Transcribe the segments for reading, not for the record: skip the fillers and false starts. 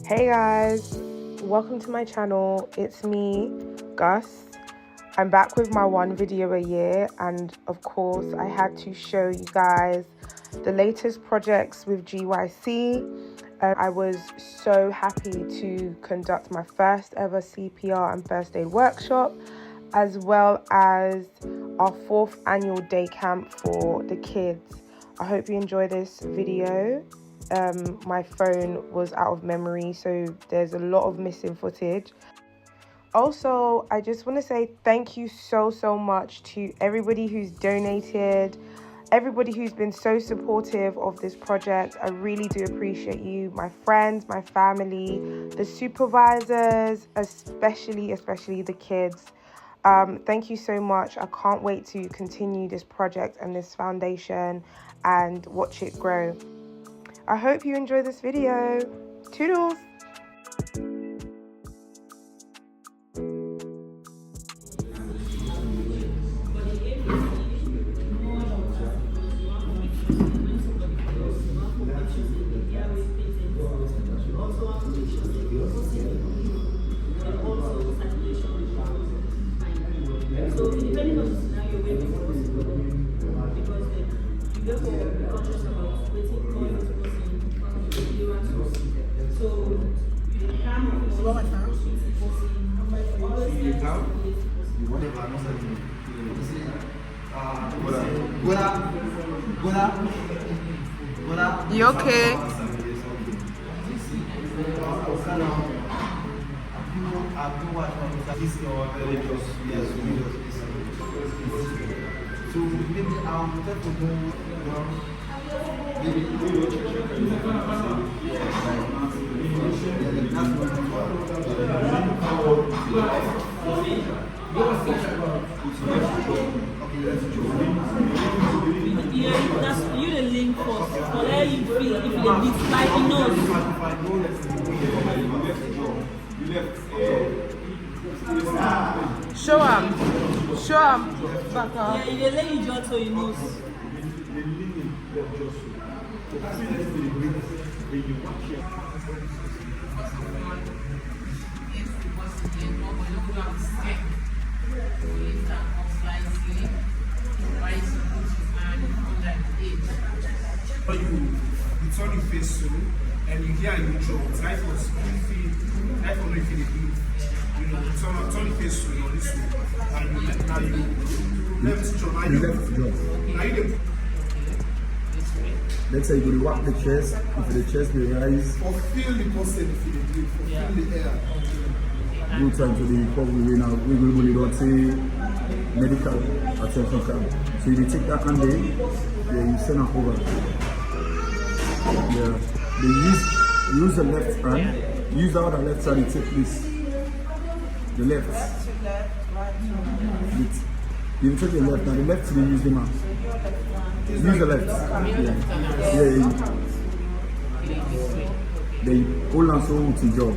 Hey guys, welcome to my channel. It's me, Gus. I'm back with my one video a year, and of course I had to show you guys the latest projects with GYC. I was so happy to conduct my first ever CPR and first aid workshop, as well as our 4th annual day camp for the kids. I hope you enjoy this video. My phone was out of memory, so there's a lot of missing footage. Also, I just want to say thank you so much to everybody who's donated, everybody who's been so supportive of this project. I really do appreciate you, my friends, my family, the supervisors, especially the kids. Thank you so much. I can't wait to continue this project and this foundation and watch it grow. I hope you enjoy this video. Toodles! So depending on the scenario where this person is going, because you get to be conscious about waiting for this person so you can You okay? So maybe I'll try to go that's you the link first. So let you feel if you did like he knows. Show him. Back up. Yeah, you let you judge so he knows. You turn your face so, and you hear a new job. Try for if you know, turn your face so, this way, and you left job. Now you let's say you go to walk the chest, if the chest will rise. or feel the person if you do, feel the air. Go time to the recovery now. We don't say medical attention camp. So you take that hand there, yeah, you send it over. Yeah. They use the left hand. Use the other left hand, you take this. The left. You take the left, now the left you use the man. Use the left. Yeah. They hold on so to job.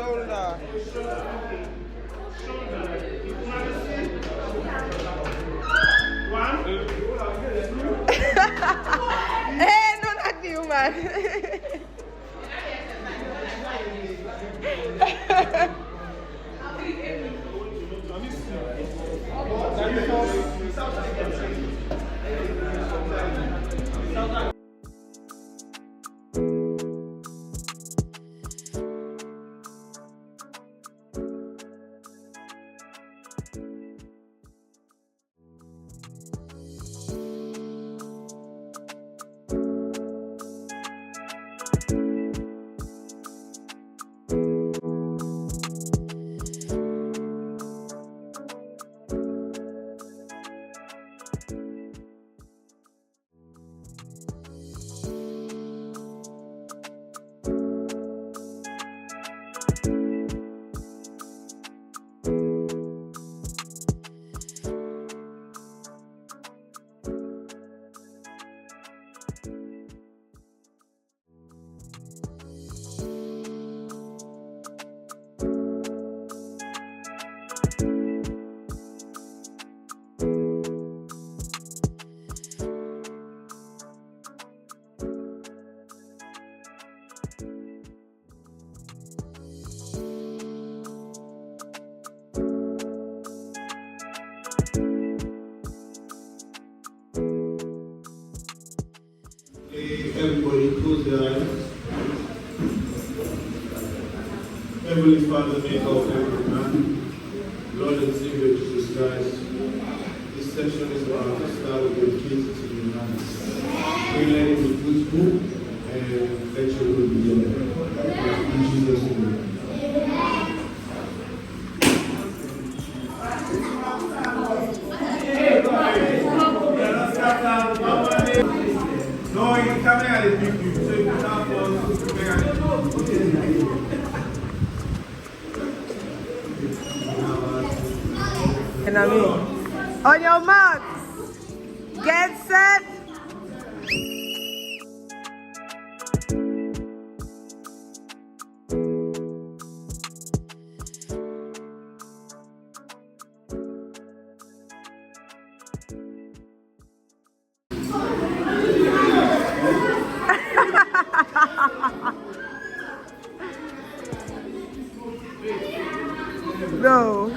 shoulder. Hey, don't act you, man. Everybody close their eyes. Heavenly Father, make of every man, Lord and Savior Jesus Christ. This session is about the start of your kids in your hands. We let it be fruitful and let your will be done. In Jesus' name. No, you come here and pick you. So you can have And I mean, on your mark, get set. No.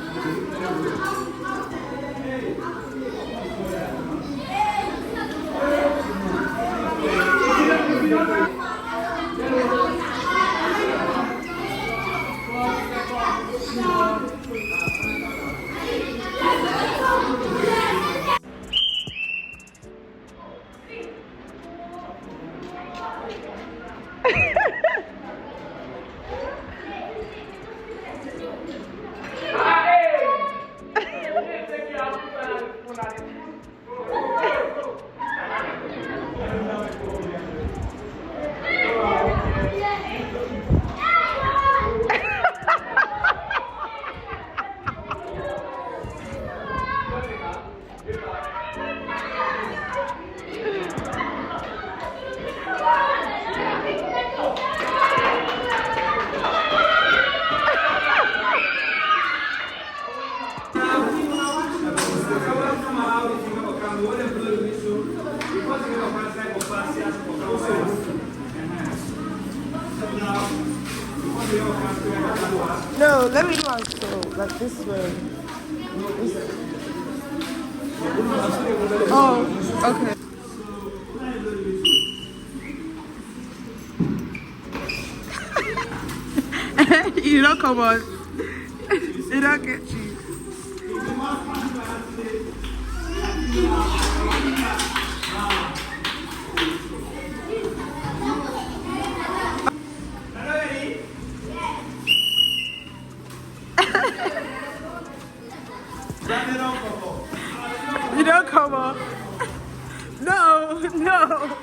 No, let me do it so, like this way. Oh, okay. You don't come on. You don't get you. You don't come on. No, no.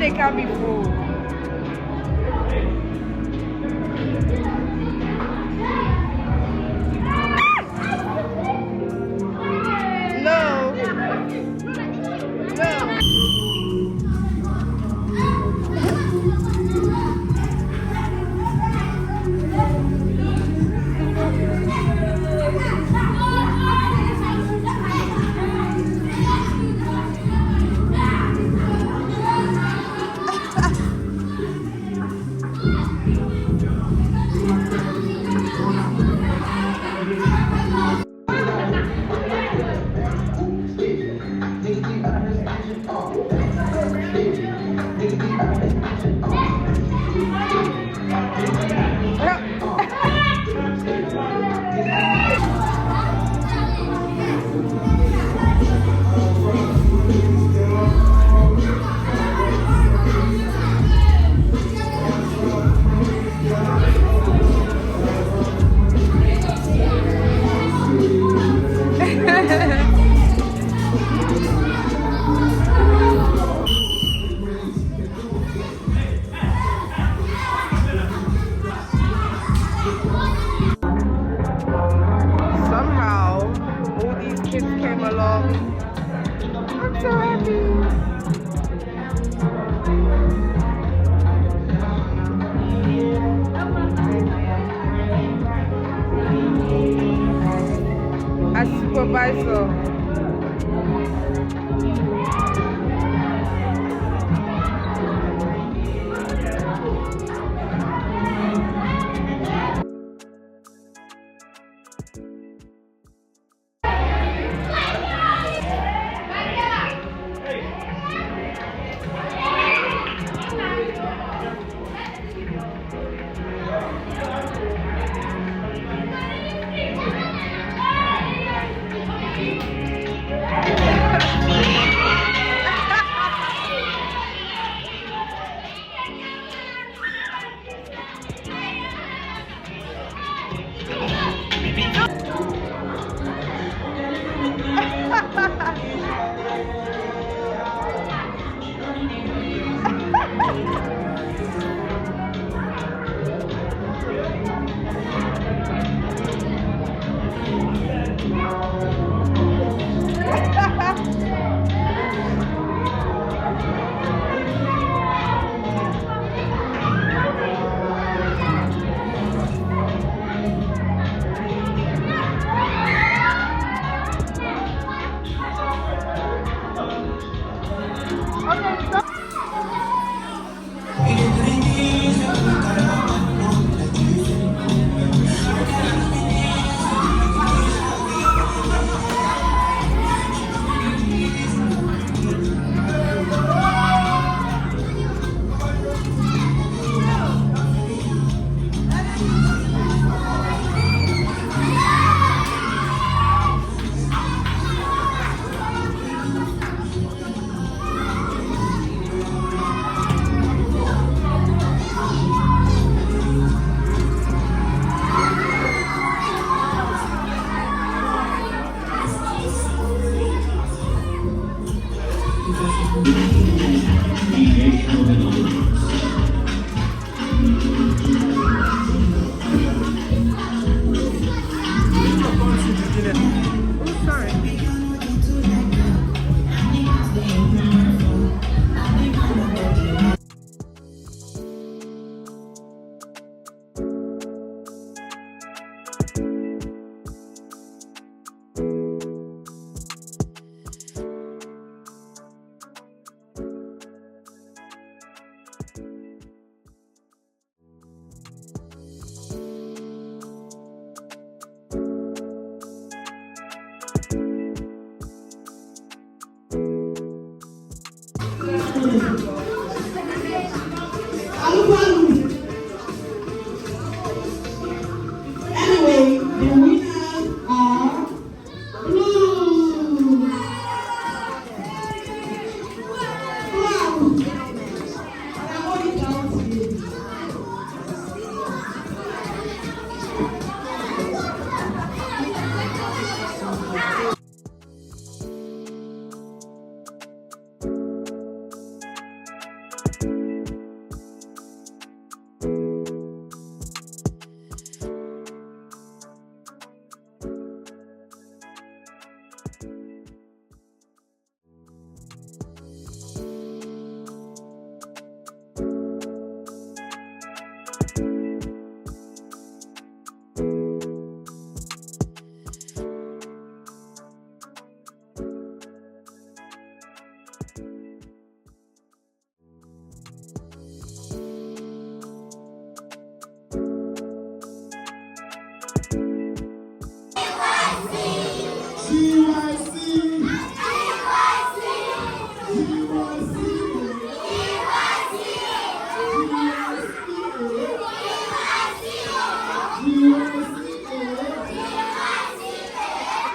they can be full. No. No. Somehow, all these kids came along. I'm so happy. As supervisor.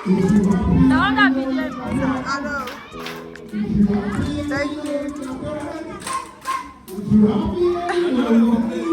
The other video is better. I know. Thank you.